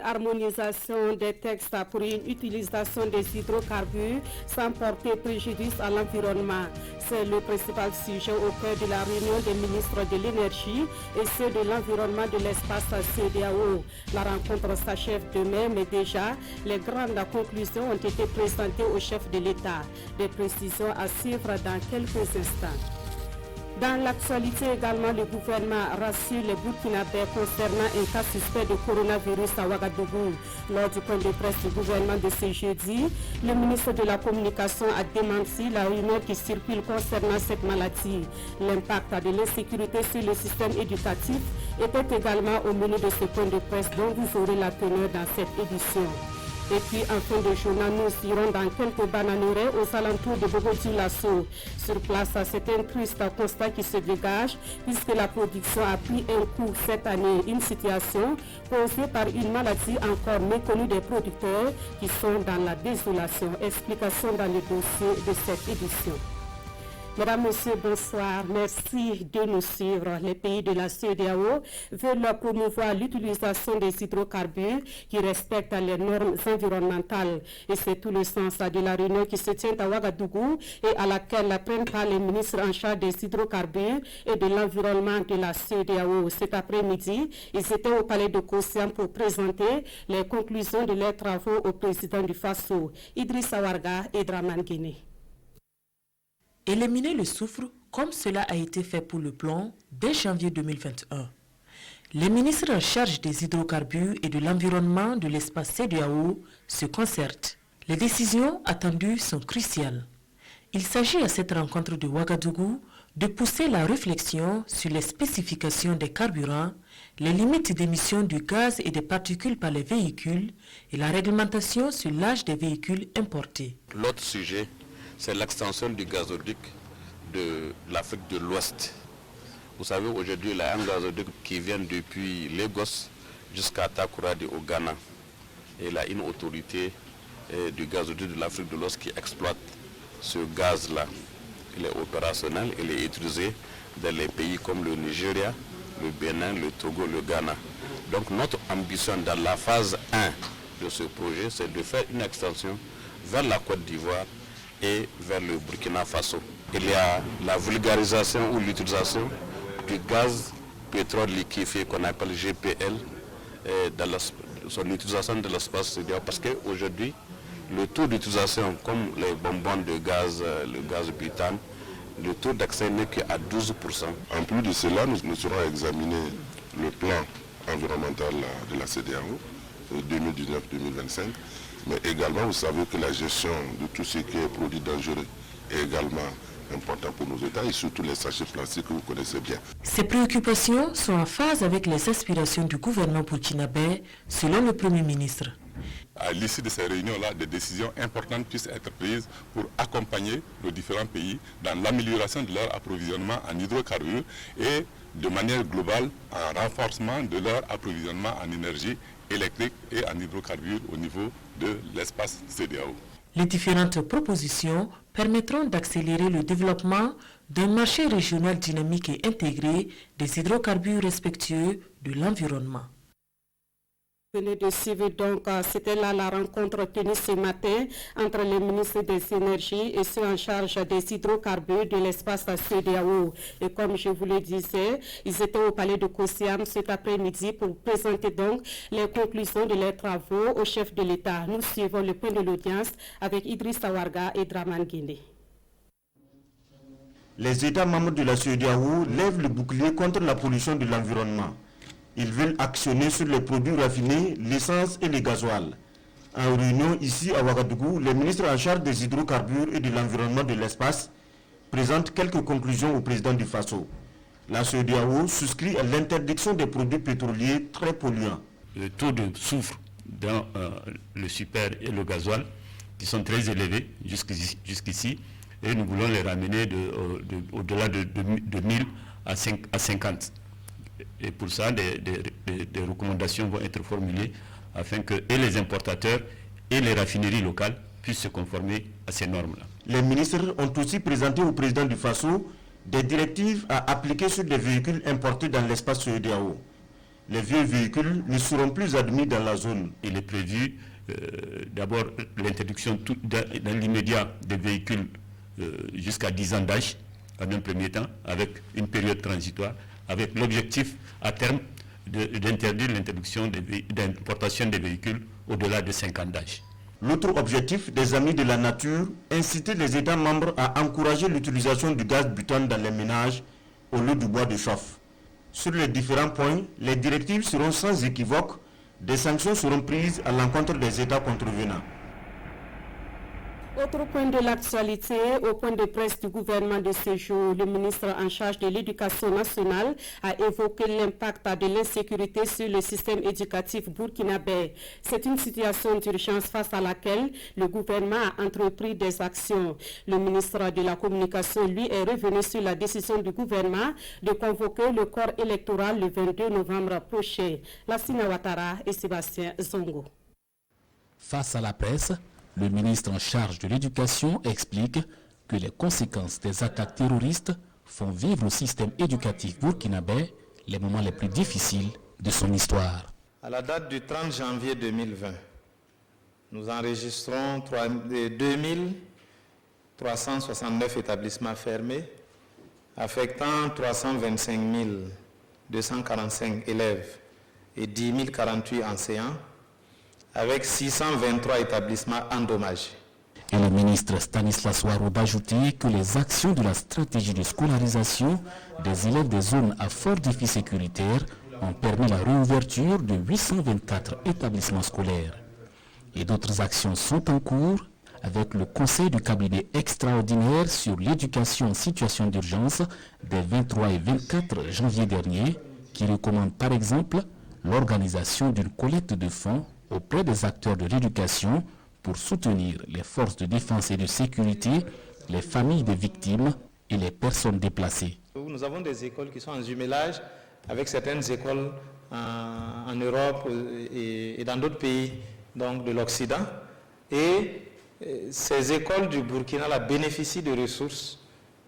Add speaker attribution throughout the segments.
Speaker 1: harmonisation des textes pour une utilisation des hydrocarbures sans porter préjudice à l'environnement. C'est le principal sujet au cœur de la réunion des ministres de l'énergie et ceux de l'environnement de l'espace CEDEAO. La rencontre s'achève demain, mais déjà, les grandes conclusions ont été présentées au chef de l'État. Des précisions à suivre dans quelques instants. Dans l'actualité également, le gouvernement rassure les Burkinabés concernant un cas suspect de coronavirus à Ouagadougou. Lors du point de presse du gouvernement de ce jeudi, le ministre de la Communication a démenti la rumeur qui circule concernant cette maladie. L'impact de l'insécurité sur le système éducatif était également au menu de ce point de presse dont vous aurez la teneur dans cette édition. Et puis en fin de journée, nous irons dans quelques bananeraies aux alentours de Bobo-Dioulasso. Sur place, c'est un triste constat qui se dégage puisque la production a pris un coup cette année. Une situation causée par une maladie encore méconnue des producteurs qui sont dans la désolation. Explication dans le dossier de cette édition. Mesdames, Messieurs, bonsoir. Merci de nous suivre. Les pays de la CEDEAO veulent promouvoir l'utilisation des hydrocarbures qui respectent les normes environnementales. Et c'est tout le sens de la réunion qui se tient à Ouagadougou et à laquelle prennent part les ministres en charge des hydrocarbures et de l'environnement de la CEDEAO. Cet après-midi, ils étaient au palais de Kossiam pour présenter les conclusions de leurs travaux au président du FASO, Idrissa Warga et Draman Guinée.
Speaker 2: Éliminer le soufre, comme cela a été fait pour le plomb dès janvier 2021. Les ministres en charge des hydrocarbures et de l'environnement de l'espace CEDEAO se concertent. Les décisions attendues sont cruciales. Il s'agit à cette rencontre de Ouagadougou de pousser la réflexion sur les spécifications des carburants, les limites d'émission du gaz et des particules par les véhicules et la réglementation sur l'âge des véhicules importés.
Speaker 3: L'autre sujet, c'est l'extension du gazoduc de l'Afrique de l'Ouest. Vous savez, aujourd'hui, il y a un gazoduc qui vient depuis Lagos jusqu'à Takoradi au Ghana. Et il y a une autorité du gazoduc de l'Afrique de l'Ouest qui exploite ce gaz-là. Il est opérationnel, il est utilisé dans les pays comme le Nigeria, le Bénin, le Togo, le Ghana. Donc notre ambition dans la phase 1 de ce projet, c'est de faire une extension vers la Côte d'Ivoire et vers le Burkina Faso. Il y a la vulgarisation ou l'utilisation du gaz pétrole liquéfié qu'on appelle GPL, dans son utilisation de l'espace CEDEAO, parce qu'aujourd'hui, le taux d'utilisation, comme les bonbons de gaz, le gaz butane, le taux d'accès n'est qu'à 12%.
Speaker 4: En plus de cela, nous serons examiner le plan environnemental de la CEDEAO 2019-2025. Mais également, vous savez que la gestion de tout ce qui est produit dangereux est également important pour nos États et surtout les sachets plastiques que vous connaissez bien.
Speaker 2: Ces préoccupations sont en phase avec les aspirations du gouvernement burkinabé, selon le Premier ministre.
Speaker 5: À l'issue de ces réunions-là, des décisions importantes puissent être prises pour accompagner nos différents pays dans l'amélioration de leur approvisionnement en hydrocarbures et de manière globale en renforcement de leur approvisionnement en énergie électrique et en hydrocarbures au niveau de l'espace CEDEAO.
Speaker 2: Les différentes propositions permettront d'accélérer le développement d'un marché régional dynamique et intégré des hydrocarbures respectueux de l'environnement.
Speaker 1: Venez de suivre donc, c'était là la rencontre tenue ce matin entre les ministres des énergies et ceux en charge des hydrocarbures de l'espace CEDEAO. Et comme je vous le disais, ils étaient au palais de Kossiam cet après-midi pour présenter donc les conclusions de leurs travaux au chef de l'État. Nous suivons le point de l'audience avec Idrissa Warga et Draman Guinée.
Speaker 6: Les États membres de la CEDEAO lèvent le bouclier contre la pollution de l'environnement. Ils veulent actionner sur les produits raffinés, l'essence et les gasoils. En réunion ici à Ouagadougou, les ministres en charge des hydrocarbures et de l'environnement de l'espace présentent quelques conclusions au président du FASO. La CEDEAO souscrit à l'interdiction des produits pétroliers très polluants.
Speaker 7: Le taux de soufre dans le super et le gasoil qui sont très élevés jusqu'ici et nous voulons les ramener au-delà de 1000 à 50. Et pour ça, des recommandations vont être formulées afin que et les importateurs et les raffineries locales puissent se conformer à ces normes-là.
Speaker 6: Les ministres ont aussi présenté au président du FASO des directives à appliquer sur les véhicules importés dans l'espace CEDEAO. Les vieux véhicules ne seront plus admis dans la zone.
Speaker 7: Il est prévu d'abord l'interdiction dans l'immédiat des véhicules jusqu'à 10 ans d'âge, en un premier temps, avec une période transitoire, avec l'objectif à terme d'interdire d'importation des véhicules au-delà de 5 ans d'âge.
Speaker 6: L'autre objectif des Amis de la Nature, inciter les États membres à encourager l'utilisation du gaz butane dans les ménages au lieu du bois de chauffe. Sur les différents points, les directives seront sans équivoque. Des sanctions seront prises à l'encontre des États contrevenants.
Speaker 1: Autre point de l'actualité, au point de presse du gouvernement de ce jour, le ministre en charge de l'Éducation nationale a évoqué l'impact de l'insécurité sur le système éducatif burkinabé. C'est une situation d'urgence face à laquelle le gouvernement a entrepris des actions. Le ministre de la Communication, lui, est revenu sur la décision du gouvernement de convoquer le corps électoral le 22 novembre prochain. Lassina Ouattara et Sébastien Zongo.
Speaker 8: Face à la presse, le ministre en charge de l'éducation explique que les conséquences des attaques terroristes font vivre au système éducatif burkinabé les moments les plus difficiles de son histoire.
Speaker 9: À la date du 30 janvier 2020, nous enregistrons 2369 établissements fermés, affectant 325 245 élèves et 10 048 enseignants, avec 623 établissements endommagés.
Speaker 8: Et le ministre Stanislas Ouaro d'ajouter que les actions de la stratégie de scolarisation des élèves des zones à fort défi sécuritaire ont permis la réouverture de 824 établissements scolaires. Et d'autres actions sont en cours avec le conseil du cabinet extraordinaire sur l'éducation en situation d'urgence des 23 et 24 janvier dernier qui recommande par exemple l'organisation d'une collecte de fonds auprès des acteurs de l'éducation pour soutenir les forces de défense et de sécurité, les familles des victimes et les personnes déplacées.
Speaker 9: Nous avons des écoles qui sont en jumelage avec certaines écoles en Europe et dans d'autres pays donc de l'Occident. Et ces écoles du Burkina bénéficient de ressources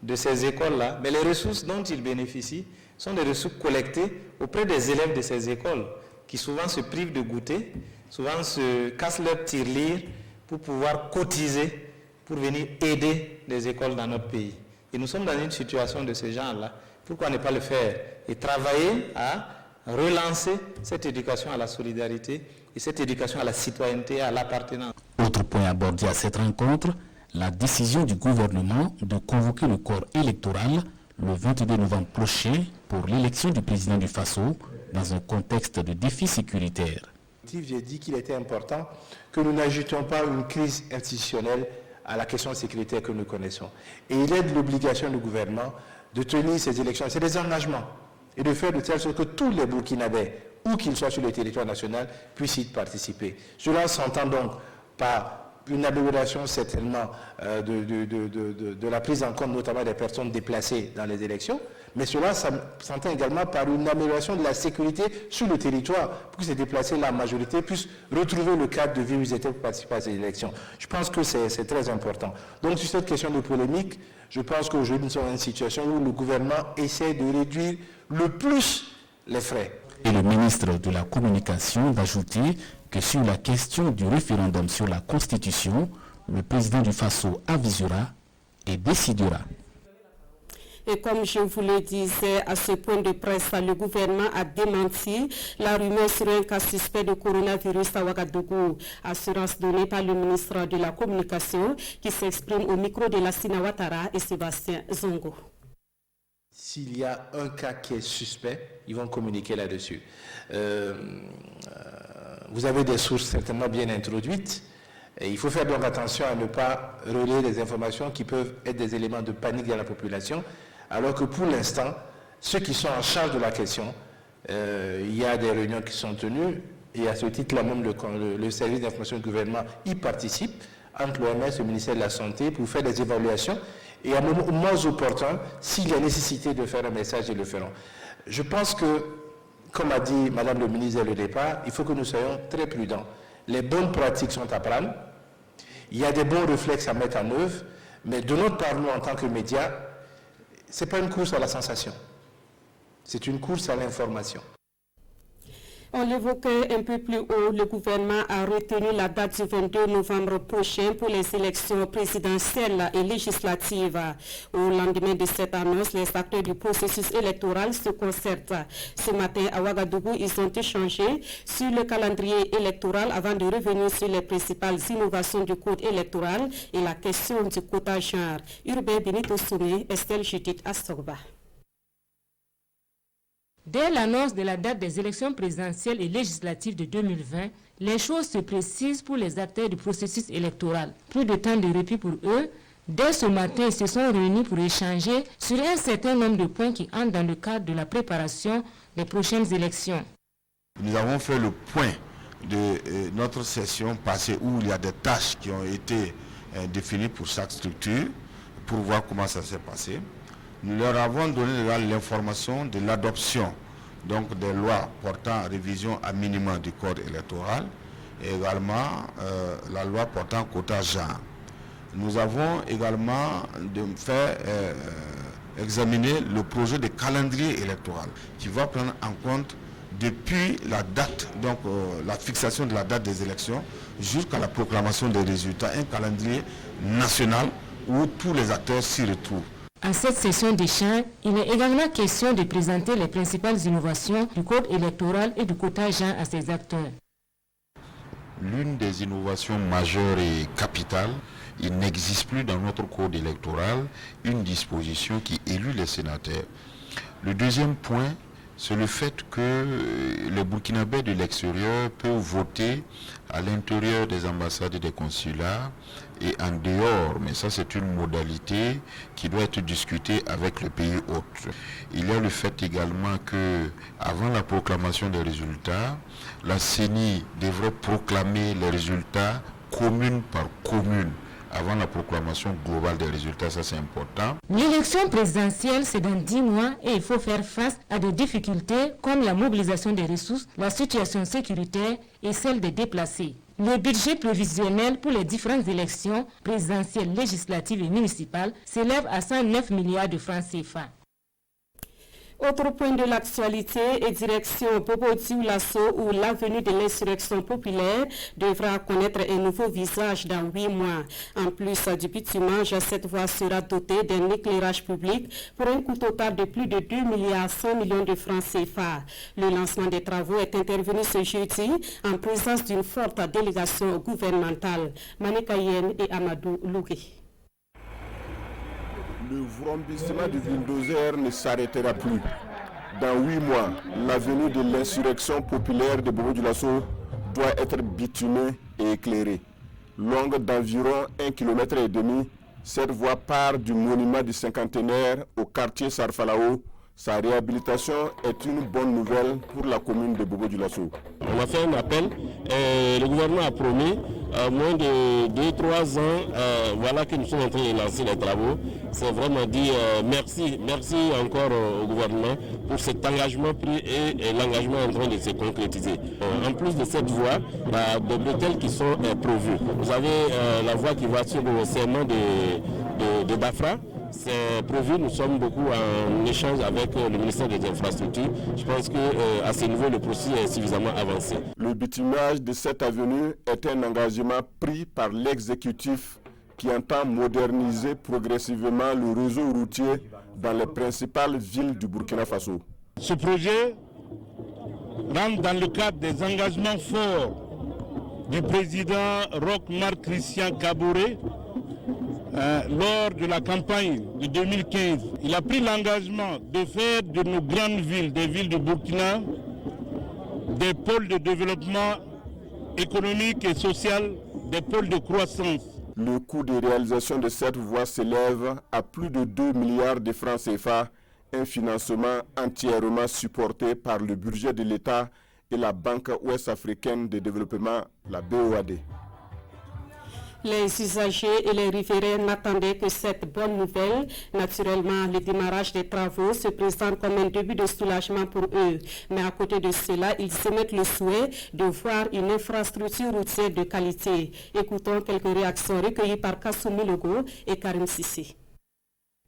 Speaker 9: de ces écoles-là, mais les ressources dont ils bénéficient sont des ressources collectées auprès des élèves de ces écoles qui souvent se privent de goûter, souvent se cassent leur tirelire pour pouvoir cotiser, pour venir aider les écoles dans notre pays. Et nous sommes dans une situation de ce genre-là. Pourquoi ne pas le faire et travailler à relancer cette éducation à la solidarité et cette éducation à la citoyenneté, à l'appartenance.
Speaker 8: Autre point abordé à cette rencontre, la décision du gouvernement de convoquer le corps électoral le 22 novembre prochain pour l'élection du président du Faso dans un contexte de défi sécuritaire.
Speaker 10: J'ai dit qu'il était important que nous n'ajoutons pas une crise institutionnelle à la question sécuritaire que nous connaissons. Et il est de l'obligation du gouvernement de tenir ces élections. C'est des engagements. Et de faire de telle sorte que tous les Burkinabés, où qu'ils soient sur le territoire national, puissent y participer. Cela s'entend donc par une amélioration certainement de la prise en compte notamment des personnes déplacées dans les élections, mais cela s'entend également par une amélioration de la sécurité sur le territoire pour que ces déplacés, la majorité, puissent retrouver le cadre de vie où ils étaient pour participer à ces élections. Je pense que c'est très important. Donc sur cette question de polémique, je pense qu'aujourd'hui nous sommes dans une situation où le gouvernement essaie de réduire le plus les frais.
Speaker 8: Et le ministre de la Communication d'ajouter que sur la question du référendum sur la Constitution, le président du Faso avisera et décidera.
Speaker 1: Et comme je vous le disais à ce point de presse, le gouvernement a démenti la rumeur sur un cas suspect de coronavirus à Ouagadougou. Assurance donnée par le ministre de la Communication qui s'exprime au micro de Lassina Ouattara et Sébastien Zongo.
Speaker 10: S'il y a un cas qui est suspect, ils vont communiquer là-dessus. Vous avez des sources certainement bien introduites. Et il faut faire donc attention à ne pas relayer des informations qui peuvent être des éléments de panique dans la population, alors que pour l'instant, ceux qui sont en charge de la question, il y a des réunions qui sont tenues, et à ce titre-là même le service d'information du gouvernement y participe, entre l'OMS et le ministère de la Santé, pour faire des évaluations, et à un moment opportun, s'il y a nécessité de faire un message, ils le feront. Je pense que, comme a dit Madame le ministre dès le départ, il faut que nous soyons très prudents. Les bonnes pratiques sont à prendre, il y a des bons réflexes à mettre en œuvre, mais de notre part, nous, en tant que médias, ce n'est pas une course à la sensation, c'est une course à l'information.
Speaker 1: On l'évoquait un peu plus haut, le gouvernement a retenu la date du 22 novembre prochain pour les élections présidentielles et législatives. Au lendemain de cette annonce, les acteurs du processus électoral se concertent. Ce matin, à Ouagadougou, ils ont échangé sur le calendrier électoral avant de revenir sur les principales innovations du code électoral et la question du quota genre. Urbain Benito Soumé, Estelle Judith Astogba.
Speaker 11: Dès l'annonce de la date des élections présidentielles et législatives de 2020, les choses se précisent pour les acteurs du processus électoral. Plus de temps de répit pour eux. Dès ce matin, ils se sont réunis pour échanger sur un certain nombre de points qui entrent dans le cadre de la préparation des prochaines élections.
Speaker 6: Nous avons fait le point de notre session passée où il y a des tâches qui ont été définies pour chaque structure pour voir comment ça s'est passé. Nous leur avons donné l'information de l'adoption donc des lois portant révision à minima du code électoral et également la loi portant quota genre. Nous avons également fait examiner le projet de calendrier électoral qui va prendre en compte depuis la date, donc la fixation de la date des élections jusqu'à la proclamation des résultats, un calendrier national où tous les acteurs s'y retrouvent.
Speaker 11: À cette session d'échange, il est également question de présenter les principales innovations du code électoral et du quota genre à ces acteurs.
Speaker 12: L'une des innovations majeures et capitales, il n'existe plus dans notre code électoral une disposition qui élit les sénateurs. Le deuxième point, c'est le fait que les Burkinabés de l'extérieur peuvent voter à l'intérieur des ambassades et des consulats et en dehors, mais ça c'est une modalité qui doit être discutée avec le pays hôte. Il y a le fait également que avant la proclamation des résultats, la CENI devrait proclamer les résultats commune par commune avant la proclamation globale des résultats, ça c'est important.
Speaker 11: L'élection présidentielle, c'est dans 10 mois et il faut faire face à des difficultés comme la mobilisation des ressources, la situation sécuritaire et celle des déplacés. Le budget prévisionnel pour les différentes élections présidentielles, législatives et municipales s'élève à 109 milliards de francs CFA.
Speaker 1: Autre point de l'actualité et direction Bobo-Dioulasso où l'avenue de l'insurrection populaire devra connaître un nouveau visage dans 8 mois. En plus du bitumage, cette voie sera dotée d'un éclairage public pour un coût total de plus de 2 milliards 100 millions de francs CFA. Le lancement des travaux est intervenu ce jeudi en présence d'une forte délégation gouvernementale. Manekayen et Amadou Lougi.
Speaker 13: Le vrombissement du bulldozer ne s'arrêtera plus. Dans 8 mois, l'avenue de l'insurrection populaire de Bobo-Dioulasso doit être bitumée et éclairée. Longue d'environ 1,5 km, cette voie part du monument du cinquantenaire au quartier Sarfalao. Sa réhabilitation est une bonne nouvelle pour la commune de Bobo-Dioulasso.
Speaker 14: On a fait un appel et le gouvernement a promis moins de 2-3 ans, voilà que nous sommes en train de lancer les travaux. C'est vraiment dit merci encore au gouvernement pour cet engagement pris et l'engagement en train de se concrétiser. En plus de cette voie, il y a des bretelles qui sont prévues. Vous avez la voie qui va sur le serment de Bafra. C'est prévu, nous sommes beaucoup en échange avec le ministère des Infrastructures. Je pense qu'à ce niveau, le processus est suffisamment avancé.
Speaker 13: Le bitumage de cette avenue est un engagement pris par l'exécutif qui entend moderniser progressivement le réseau routier dans les principales villes du Burkina Faso.
Speaker 15: Ce projet rentre dans le cadre des engagements forts du président Roch-Marc Christian Kaboré lors de la campagne de 2015. Il a pris l'engagement de faire de nos grandes villes, des villes du Burkina, des pôles de développement économique et social, des pôles de croissance.
Speaker 13: Le coût de réalisation de cette voie s'élève à plus de 2 milliards de francs CFA, un financement entièrement supporté par le budget de l'État et la Banque ouest-africaine de développement, la BOAD.
Speaker 1: Les usagers et les riverains n'attendaient que cette bonne nouvelle. Naturellement, le démarrage des travaux se présente comme un début de soulagement pour eux. Mais à côté de cela, ils émettent le souhait de voir une infrastructure routière de qualité. Écoutons quelques réactions recueillies par Kassoumi Logo et Karim Sissi.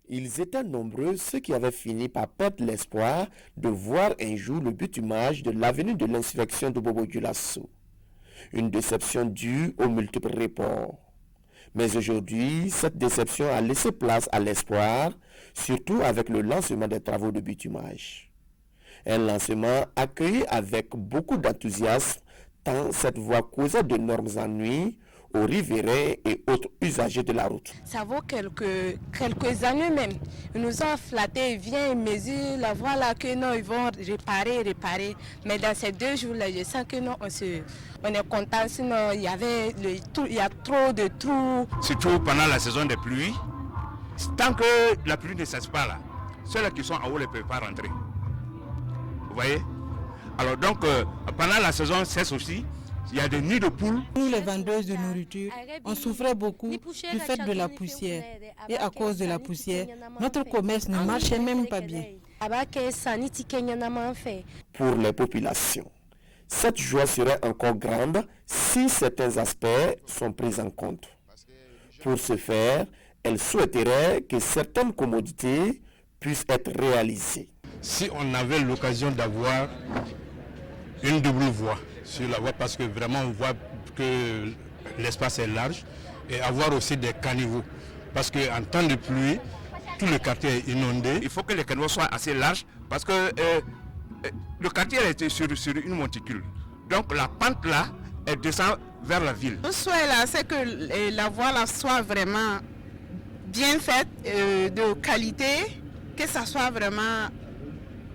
Speaker 16: Ils étaient nombreux ceux qui avaient fini par perdre l'espoir de voir un jour le bitumage de l'avenue de l'insurrection de Bobo-Dioulasso. Une déception due aux multiples reports. Mais aujourd'hui, cette déception a laissé place à l'espoir, surtout avec le lancement des travaux de bitumage. Un lancement accueilli avec beaucoup d'enthousiasme, tant cette voie causait d'énormes ennuis aux riverains et autres usagers de la route.
Speaker 17: Ça vaut quelques années même. Ils nous ont flattés, viens, mesure la voie là que non, ils vont réparer. Mais dans ces 2 jours-là, je sens que non, on est content, sinon il y a trop de trous.
Speaker 18: Surtout pendant la saison des pluies, tant que la pluie ne cesse pas là, ceux-là qui sont en haut ne peuvent pas rentrer. Vous voyez? Alors donc, pendant la saison cesse aussi, il y a des nids de poules.
Speaker 19: Nous, les vendeuses de nourriture, on souffrait beaucoup du fait de la poussière. Et à cause de la poussière, notre commerce ne marchait même pas bien.
Speaker 16: Pour les populations, cette joie serait encore grande si certains aspects sont pris en compte. Pour ce faire, elle souhaiterait que certaines commodités puissent être réalisées.
Speaker 15: Si on avait l'occasion d'avoir une double voie sur la voie, parce que vraiment on voit que l'espace est large, et avoir aussi des caniveaux, parce qu'en temps de pluie, tout le quartier est inondé.
Speaker 18: Il faut que les caniveaux soient assez larges, parce que le quartier est sur une monticule. Donc la pente là, elle descend vers la ville.
Speaker 1: Le souhait là, c'est que la voie là soit vraiment bien faite, de qualité, que ça soit vraiment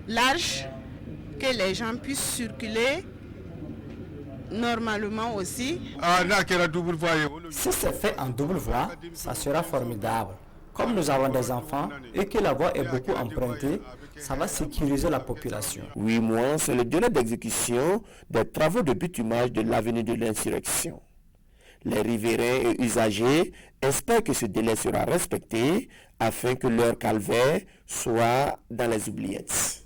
Speaker 1: large, que les gens puissent circuler normalement aussi.
Speaker 20: Si c'est fait en double voie, ça sera formidable. Comme nous avons des enfants et que la voie est beaucoup empruntée, ça va sécuriser la population.
Speaker 16: 8 mois, c'est le délai d'exécution des travaux de bitumage de l'avenue de l'insurrection. Les riverains et usagers espèrent que ce délai sera respecté afin que leur calvaire soit dans les oubliettes.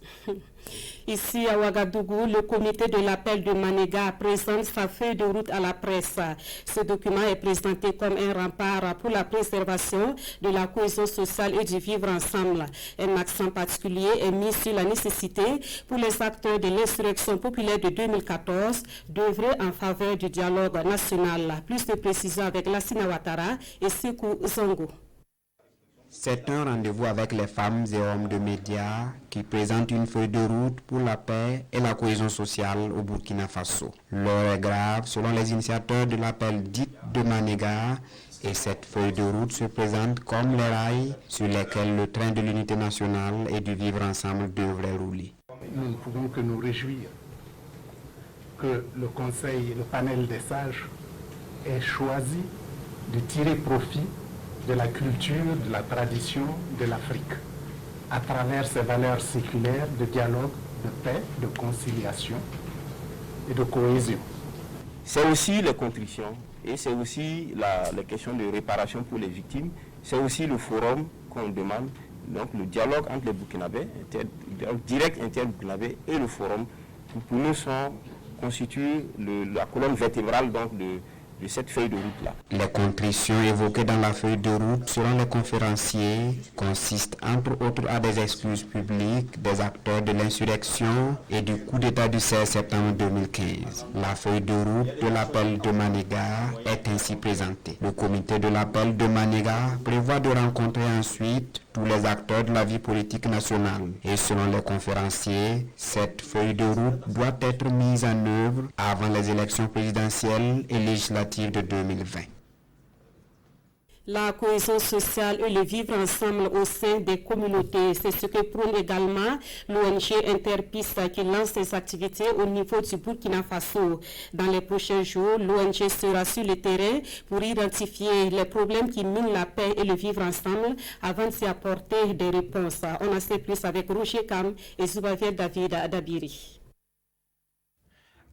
Speaker 1: Ici à Ouagadougou, le comité de l'appel de Manéga présente sa feuille de route à la presse. Ce document est présenté comme un rempart pour la préservation de la cohésion sociale et du vivre ensemble. Un accent particulier est mis sur la nécessité pour les acteurs de l'insurrection populaire de 2014 d'œuvrer en faveur du dialogue national. Plus de précisions avec Lassina Ouattara et Sekou Zongo.
Speaker 21: C'est un rendez-vous avec les femmes et hommes de médias qui présentent une feuille de route pour la paix et la cohésion sociale au Burkina Faso. L'heure est grave selon les initiateurs de l'appel dit de Manéga et cette feuille de route se présente comme les rails sur lesquels le train de l'unité nationale et du vivre ensemble devrait rouler.
Speaker 22: Nous ne pouvons que nous réjouir que le Conseil, le panel des sages ait choisi de tirer profit de la culture, de la tradition de l'Afrique, à travers ses valeurs séculaires de dialogue, de paix, de conciliation et de cohésion.
Speaker 23: C'est aussi les contritions et c'est aussi les questions de réparation pour les victimes. C'est aussi le forum qu'on demande, donc le dialogue entre les Burkinabés, direct inter-Burkinabé et le forum, pour nous constitue la colonne vertébrale donc, de cette feuille de route-là.
Speaker 21: Les contritions évoquées dans la feuille de route selon les conférenciers consistent entre autres à des excuses publiques des acteurs de l'insurrection et du coup d'État du 16 septembre 2015. La feuille de route de l'appel de Manéga est ainsi présentée. Le comité de l'appel de Manéga prévoit de rencontrer ensuite tous les acteurs de la vie politique nationale. Et selon les conférenciers, cette feuille de route doit être mise en œuvre avant les élections présidentielles et législatives de 2020.
Speaker 1: La cohésion sociale et le vivre ensemble au sein des communautés, c'est ce que prône également l'ONG Interpiste qui lance ses activités au niveau du Burkina Faso. Dans les prochains jours, l'ONG sera sur le terrain pour identifier les problèmes qui minent la paix et le vivre ensemble avant d'y apporter des réponses. On en sait plus avec Roger Kam et Zoubavier David Adabiri.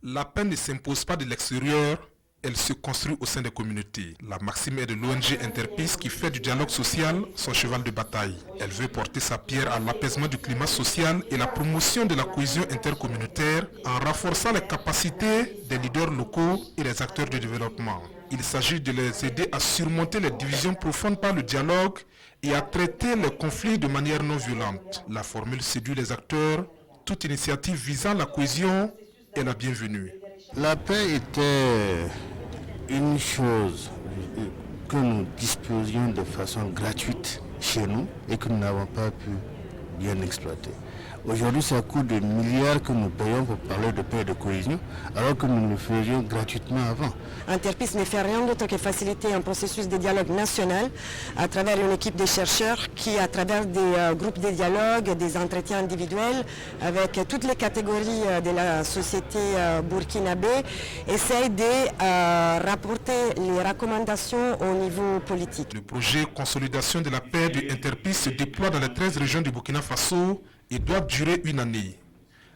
Speaker 24: La paix ne s'impose pas de l'extérieur,
Speaker 3: elle se construit au sein des communautés. La maxime est de l'ONG Interpeace qui fait du dialogue social son cheval de bataille. Elle veut porter sa pierre à l'apaisement du climat social et la promotion de la cohésion intercommunautaire en renforçant les capacités des leaders locaux et des acteurs du développement. Il s'agit de les aider à surmonter les divisions profondes par le dialogue et à traiter les conflits de manière non violente. La formule séduit les acteurs. Toute initiative visant la cohésion est la bienvenue.
Speaker 4: La paix était une chose que nous disposions de façon gratuite chez nous et que nous n'avons pas pu bien exploiter. Aujourd'hui, c'est à coût de milliards que nous payons pour parler de paix et de cohésion, alors que nous le faisions gratuitement avant.
Speaker 5: Interpeace ne fait rien d'autre que faciliter un processus de dialogue national à travers une équipe de chercheurs qui, à travers des groupes de dialogue, des entretiens individuels avec toutes les catégories de la société burkinabé, essaye de rapporter les recommandations au niveau politique.
Speaker 3: Le projet Consolidation de la paix de Interpeace se déploie dans les 13 régions du Burkina Faso et doit durer une année.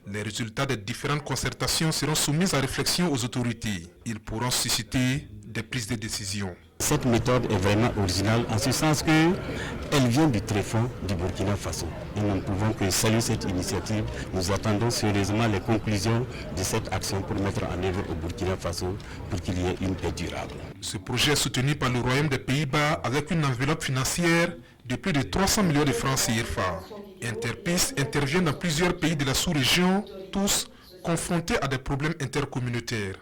Speaker 3: Les résultats des différentes concertations seront soumis à réflexion aux autorités. Ils pourront susciter des prises de décision.
Speaker 4: Cette méthode est vraiment originale en ce sens qu'elle vient du tréfonds du Burkina Faso. Et nous ne pouvons que saluer cette initiative. Nous attendons sérieusement les conclusions de cette action pour mettre en œuvre au Burkina Faso pour qu'il y ait une paix durable.
Speaker 3: Ce projet est soutenu par le Royaume des Pays-Bas avec une enveloppe financière de plus de 300 millions de francs CFA. Interpeace intervient dans plusieurs pays de la sous-région, tous confrontés à des problèmes intercommunautaires.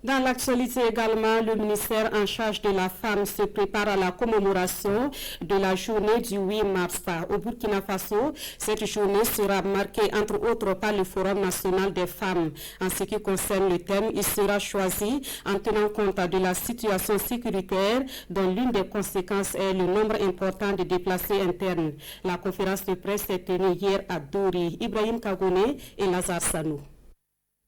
Speaker 1: Dans l'actualité également, le ministère en charge de la femme se prépare à la commémoration de la journée du 8 mars. Au Burkina Faso, cette journée sera marquée entre autres par le Forum national des femmes. En ce qui concerne le thème, il sera choisi en tenant compte de la situation sécuritaire dont l'une des conséquences est le nombre important de déplacés internes. La conférence de presse s'est tenue hier à Dori. Ibrahim Kagone et Lazare Sanou.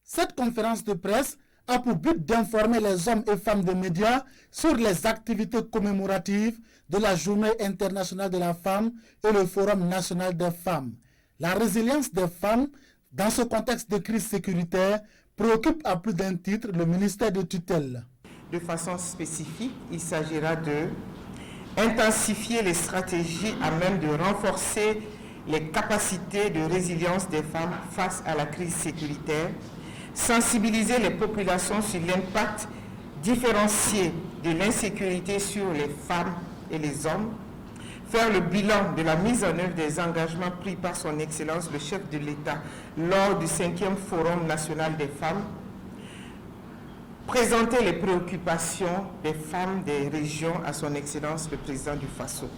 Speaker 24: Cette conférence de presse a pour but d'informer les hommes et femmes des médias sur les activités commémoratives de la Journée internationale de la femme et le Forum national des femmes. La résilience des femmes dans ce contexte de crise sécuritaire préoccupe à plus d'un titre le ministère de tutelle.
Speaker 25: De façon spécifique, il s'agira de intensifier les stratégies à même de renforcer les capacités de résilience des femmes face à la crise sécuritaire, sensibiliser les populations sur l'impact différencié de l'insécurité sur les femmes et les hommes, faire le bilan de la mise en œuvre des engagements pris par son Excellence le chef de l'État lors du 5e Forum national des femmes, présenter les préoccupations des femmes des régions à son Excellence le président du Faso.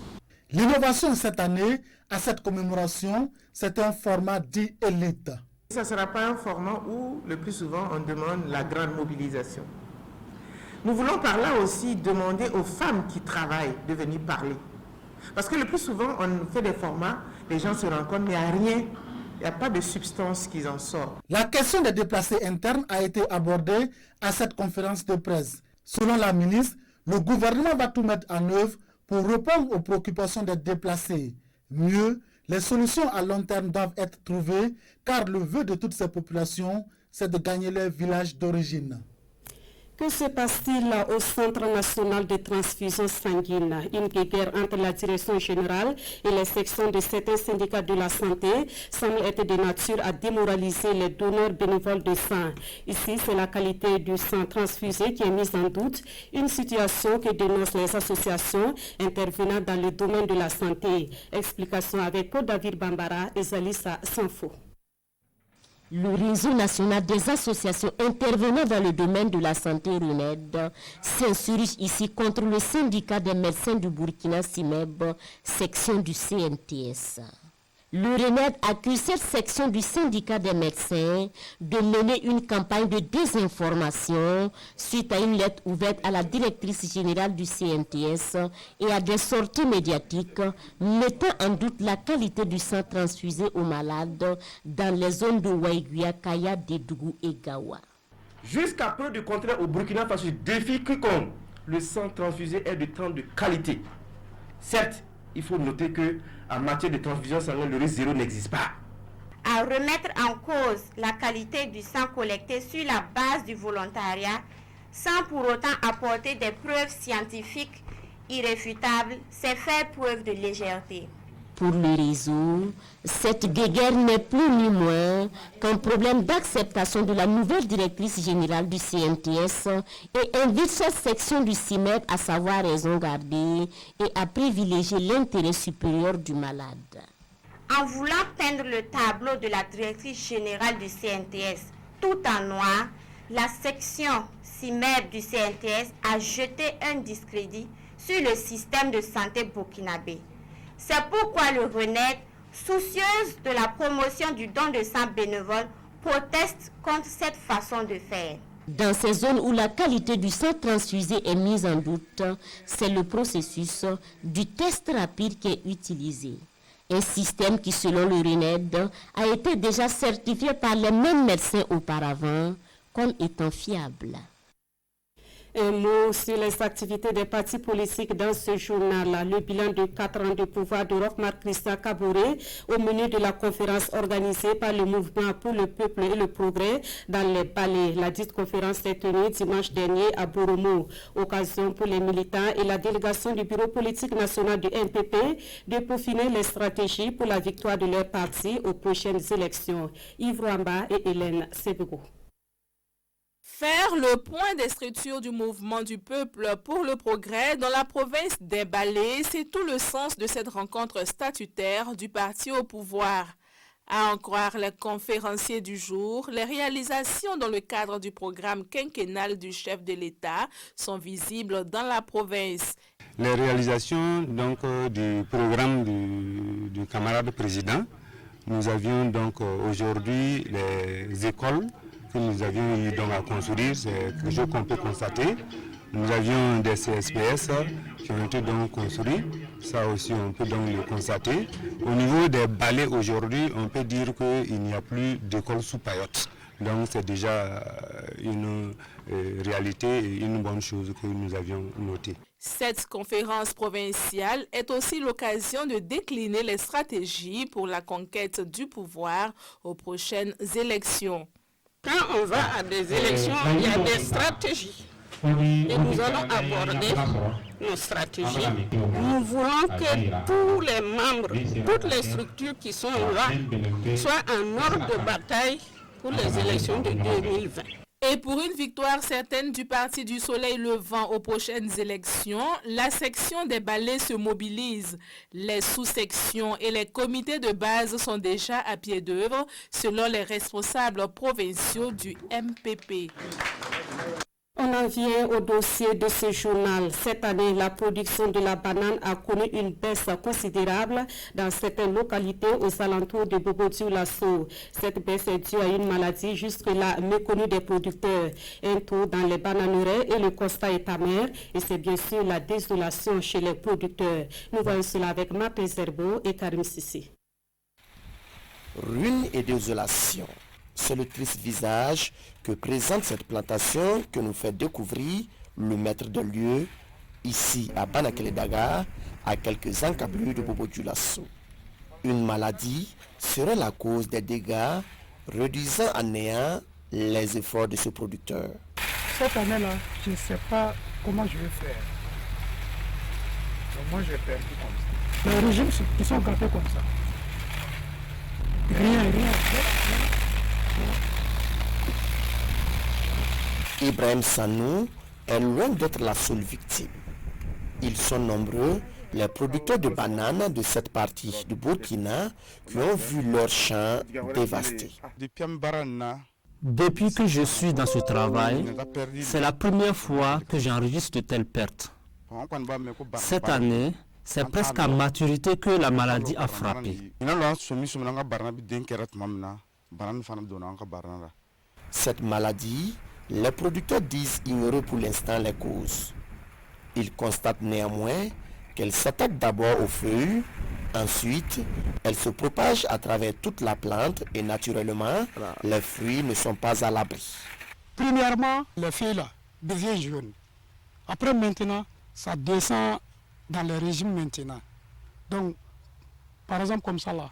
Speaker 24: L'innovation cette année, à cette commémoration, c'est un format dit élite.
Speaker 25: Ce ne sera pas un format où, le plus souvent, on demande la grande mobilisation. Nous voulons par là aussi demander aux femmes qui travaillent de venir parler. Parce que le plus souvent, on fait des formats, les gens se rencontrent, mais il n'y a rien, il n'y a pas de substance qui en sort.
Speaker 24: La question des déplacés internes a été abordée à cette conférence de presse. Selon la ministre, le gouvernement va tout mettre en œuvre pour répondre aux préoccupations des déplacés. Mieux, les solutions à long terme doivent être trouvées car le vœu de toutes ces populations, c'est de gagner leur village d'origine.
Speaker 1: Que se passe-t-il au Centre national de transfusion sanguine? Une guerre entre la direction générale et les sections de certains syndicats de la santé semble être de nature à démoraliser les donneurs bénévoles de sang. Ici, c'est la qualité du sang transfusé qui est mise en doute, une situation que dénoncent les associations intervenant dans le domaine de la santé. Explication avec Paul David Bambara et Zalissa Sanfo.
Speaker 11: Le réseau national des associations intervenant dans le domaine de la santé RUNED s'insurge ici contre le syndicat des médecins du Burkina SIMEB, section du CNTS. Le RUNED accuse cette section du syndicat des médecins de mener une campagne de désinformation suite à une lettre ouverte à la directrice générale du CNTS et à des sorties médiatiques mettant en doute la qualité du sang transfusé aux malades dans les zones de Waïguia, Kaya, Dédougou et Gawa.
Speaker 26: Jusqu'à peu du contraire, au Burkina Faso, défie quiconque le sang transfusé est de temps de qualité. Certes, il faut noter que en matière de transfusion sanguine, le risque zéro n'existe pas.
Speaker 27: À remettre en cause la qualité du sang collecté sur la base du volontariat,
Speaker 2: sans pour autant apporter des preuves scientifiques irréfutables, c'est faire preuve de légèreté.
Speaker 6: Pour le réseau, cette guéguerre n'est plus ni moins qu'un problème d'acceptation de la nouvelle directrice générale du CNTS et invite cette section du CIMED à savoir raison garder et à privilégier l'intérêt supérieur du malade.
Speaker 2: En voulant peindre le tableau de la directrice générale du CNTS tout en noir, la section CIMED du CNTS a jeté un discrédit sur le système de santé burkinabé. C'est pourquoi le RENED, soucieuse de la promotion du don de sang bénévole, proteste contre cette façon de faire.
Speaker 6: Dans ces zones où la qualité du sang transfusé est mise en doute, c'est le processus du test rapide qui est utilisé. Un système qui, selon le RENED, a été déjà certifié par les mêmes médecins auparavant comme étant fiable.
Speaker 1: Un mot sur les activités des partis politiques dans ce journal. Le bilan de 4 ans de pouvoir de Roch-Marc Christian Kaboré au menu de la conférence organisée par le Mouvement pour le Peuple et le Progrès dans les Palais. La dite conférence s'est tenue dimanche dernier à Boromo. Occasion pour les militants et la délégation du bureau politique national du MPP de peaufiner les stratégies pour la victoire de leur parti aux prochaines élections. Yves Rwamba et Hélène Sebego.
Speaker 7: Faire le point des structures du mouvement du peuple pour le progrès dans la province des Balais, c'est tout le sens de cette rencontre statutaire du parti au pouvoir. À en croire les conférenciers du jour, les réalisations dans le cadre du programme quinquennal du chef de l'État sont visibles dans la province.
Speaker 8: Les réalisations donc, du programme du camarade président, nous avions donc aujourd'hui les écoles que nous avions eu donc à construire, c'est quelque chose qu'on peut constater. Nous avions des CSPS qui ont été donc construits, ça aussi on peut donc le constater. Au niveau des balais aujourd'hui, on peut dire qu'il n'y a plus d'école sous paillotte. Donc c'est déjà une réalité et une bonne chose que nous avions notée.
Speaker 7: Cette conférence provinciale est aussi l'occasion de décliner les stratégies pour la conquête du pouvoir aux prochaines élections.
Speaker 9: Quand on va à des élections, il y a des stratégies. Et nous allons aborder nos stratégies. Nous voulons que tous les membres, toutes les structures qui sont là, soient en ordre de bataille pour les élections de 2020.
Speaker 7: Et pour une victoire certaine du Parti du Soleil Levant aux prochaines élections, la section des Balais se mobilise. Les sous-sections et les comités de base sont déjà à pied d'œuvre, selon les responsables provinciaux du MPP.
Speaker 1: On en vient au dossier de ce journal. Cette année, la production de la banane a connu une baisse considérable dans certaines localités aux alentours de Bobo-Dioulasso. Cette baisse est due à une maladie jusque-là méconnue des producteurs. Un tour dans les bananeraies et le constat est amer et c'est bien sûr la désolation chez les producteurs. Nous voyons cela avec Martin Zerbo et Karim Sissi.
Speaker 16: Ruine et désolation. C'est le triste visage que présente cette plantation que nous fait découvrir le maître de lieu, ici à Banakele-Daga, à quelques encablures de Bobo-Dioulasso. Une maladie serait la cause des dégâts, réduisant à néant les efforts de ce producteur.
Speaker 22: Cette année-là, je ne sais pas comment je vais faire. Moi, je vais faire tout comme ça. Les régimes qui sont gâtés comme ça. Rien.
Speaker 16: Ibrahim Sanou est loin d'être la seule victime. Ils sont nombreux, les producteurs de bananes de cette partie du Burkina, qui ont vu leurs champs dévastés.
Speaker 10: Depuis que je suis dans ce travail, c'est la première fois que j'enregistre de telles pertes. Cette année, c'est presque à maturité que la maladie a frappé.
Speaker 16: Cette maladie, les producteurs disent ignorer pour l'instant les causes. Ils constatent néanmoins qu'elle s'attaque d'abord aux feuilles, ensuite elle se propage à travers toute la plante et naturellement, les fruits ne sont pas à l'abri.
Speaker 22: Premièrement, les feuilles là deviennent jaunes. Après maintenant, ça descend dans le régime maintenant. Donc, par exemple comme ça là,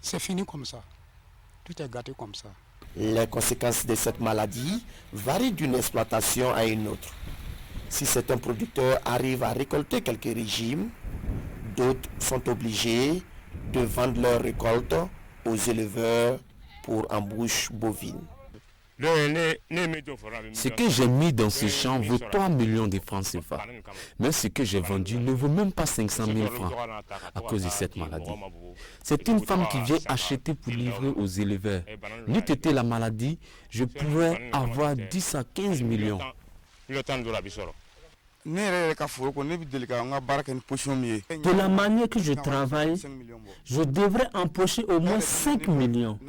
Speaker 22: c'est fini comme ça. Tout est gâté comme ça.
Speaker 16: Les conséquences de cette maladie varient d'une exploitation à une autre. Si certains producteurs arrivent à récolter quelques régimes, d'autres sont obligés de vendre leurs récoltes aux éleveurs pour embouche bovine.
Speaker 12: Ce que j'ai mis dans ce champ vaut 3 millions de francs CFA. Mais ce que j'ai vendu ne vaut même pas 500 000 francs à cause de cette maladie. C'est une femme qui vient acheter pour livrer aux éleveurs. N'eût été la maladie, je pourrais avoir 10 à 15 millions.
Speaker 10: De la manière que je travaille, je devrais empocher au moins 5 millions.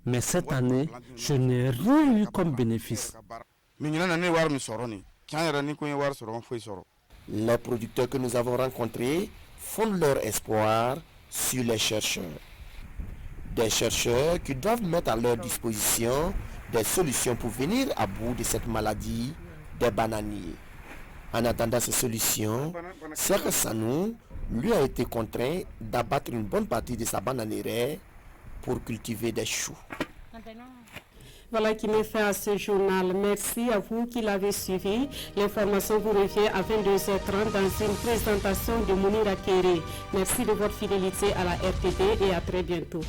Speaker 10: Mais cette année, je n'ai rien eu comme bénéfice.
Speaker 16: Les producteurs que nous avons rencontrés fondent leur espoir sur les chercheurs. Des chercheurs qui doivent mettre à leur disposition des solutions pour venir à bout de cette maladie des bananiers. En attendant ces solutions, Serge Sanou, lui, a été contraint d'abattre une bonne partie de sa bananière pour cultiver des choux.
Speaker 1: Voilà qui met fin à ce journal. Merci à vous qui l'avez suivi. L'information vous revient à 22h30 dans une présentation de Mounira Kéré. Merci de votre fidélité à la RTD et à très bientôt.